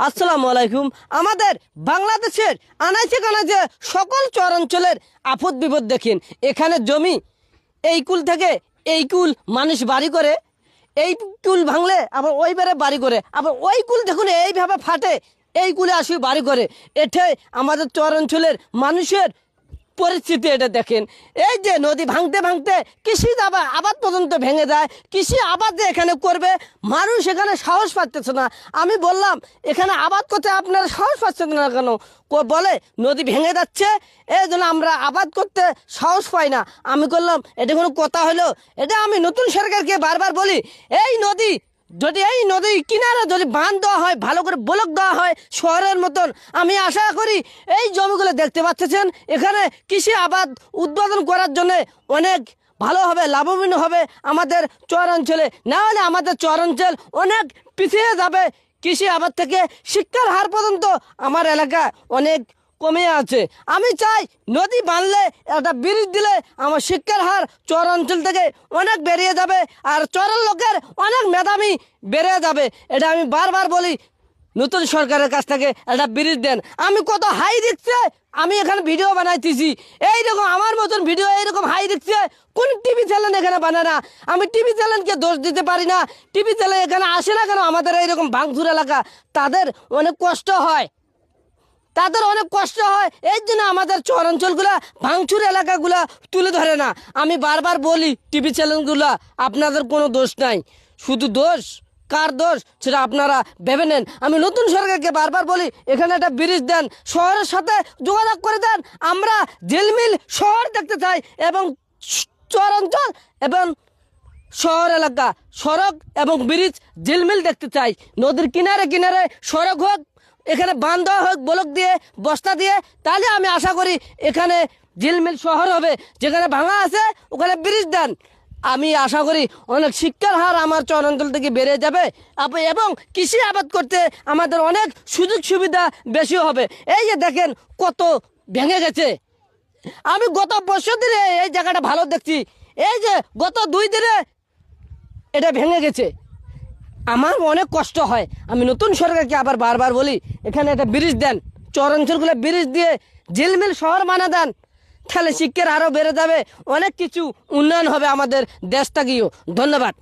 আসসালামু আলাইকুম। আমাদের বাংলাদেশের আনাচে কানাচে সকল চরাঞ্চলের আপদ বিপদ দেখেন। এখানে জমি এই কুল থেকে এই কুল মানুষ বাড়ি করে, এই কুল ভাঙলে আবার ওইবারে বাড়ি করে, আবার ওই কুল দেখুন এইভাবে ফাটে, এই কুলে আসি বাড়ি করে। এটাই আমাদের চরাঞ্চলের মানুষের পরিস্থিতি। এটা দেখেন, এই যে নদী ভাঙতে ভাঙতে কৃষি আবাদ পর্যন্ত ভেঙে যায়। কৃষি আবাদ যে এখানে করবে, মানুষ এখানে সাহস পাচ্ছে না। আমি বললাম এখানে আবাদ করতে আপনারা সাহস পাচ্ছেন না কেন? বলে নদী ভেঙে যাচ্ছে, এই জন্য আমরা আবাদ করতে সাহস পাই না। আমি করলাম এটা কোনো কথা হলো? এটা আমি নতুন সরকারকে বারবার বলি, এই নদী কিনারে যদি বাঁধ দেওয়া হয়, ভালো করে ব্লক দেওয়া হয় শহরের মতন, আমি আশা করি এই জমিগুলো দেখতে পাচ্ছেন, এখানে কৃষি আবাদ উৎপাদন করার জন্য অনেক ভালো হবে, লাভবান হবে আমাদের চরাঞ্চলে। না হলে আমাদের চরাঞ্চল অনেক পিছিয়ে যাবে। কৃষি আবাদ থেকে শিক্ষার হার পর্যন্ত আমার এলাকা অনেক কমে আছে। আমি চাই নদী বাঁধলে, একটা ব্রিজ দিলে আমার শিক্ষার হার চরাঞ্চল থেকে অনেক বেরিয়ে যাবে, আর চরের লোকের অনেক মেধাবী বেড়ে যাবে। এটা আমি বারবার বলি, নতুন সরকারের কাছ থেকে একটা ব্রিজ দেন। আমি কত হাই দিচ্ছে, আমি এখানে ভিডিও বানাইতেছি, এইরকম আমার মতন ভিডিও এইরকম হাই দিচ্ছে কোন টিভি চ্যানেল এখানে বানায় না। আমি টিভি চ্যানেলকে দোষ দিতে পারি না, টিভি চ্যানেল এখানে আসে না কেন? আমাদের এইরকম ভাঙচুর এলাকা, তাদের অনেক কষ্ট হয়, এই জন্য আমাদের চরাঞ্চলগুলা ভাঙচুর এলাকাগুলা তুলে ধরে না। আমি বারবার বলি টিভি চ্যানেলগুলা, আপনাদের কোনো দোষ নাই, শুধু দোষ কার দোষ সেটা আপনারা ভেবে নেন। আমি নতুন সরকারকে বারবার বলি এখানে একটা ব্রিজ দেন, শহরের সাথে যোগাযোগ করে দেন। আমরা ঝিলমিল শহর দেখতে চাই, এবং চরাঞ্চল এবং শহর এলাকা সড়ক এবং ব্রিজ ঝিলমিল দেখতে চাই। নদীর কিনারে কিনারে সড়ক হোক, এখানে বাঁধ দেওয়া হোক ব্লক দিয়ে, বস্তা দিয়ে, তাহলে আমি আশা করি এখানে ঝিলমিল শহর হবে। যেখানে ভাঙা আছে ওখানে ব্রিজ দেন, আমি আশা করি অনেক শিক্ষার হার আমার চরাঞ্চল থেকে বেড়ে যাবে, এবং কৃষি আবাদ করতে আমাদের অনেক সুযোগ সুবিধা বেশি হবে। এই যে দেখেন কত ভেঙে গেছে, আমি গত বছর দিনে এই জায়গাটা ভালো দেখছি, এই যে গত 2 দিনে এটা ভেঙে গেছে। আমার অনেক কষ্ট হয়। আমি নতুন সরকারকে আবার বারবার বলি এখানে একটা ব্রিজ দেন, চরাঞ্চলগুলো ব্রিজ দিয়ে ঝিলমিল শহর বানা দেন, তাহলে শিক্ষার আরও বেড়ে যাবে, অনেক কিছু উন্নয়ন হবে আমাদের দেশটাকেও। ধন্যবাদ।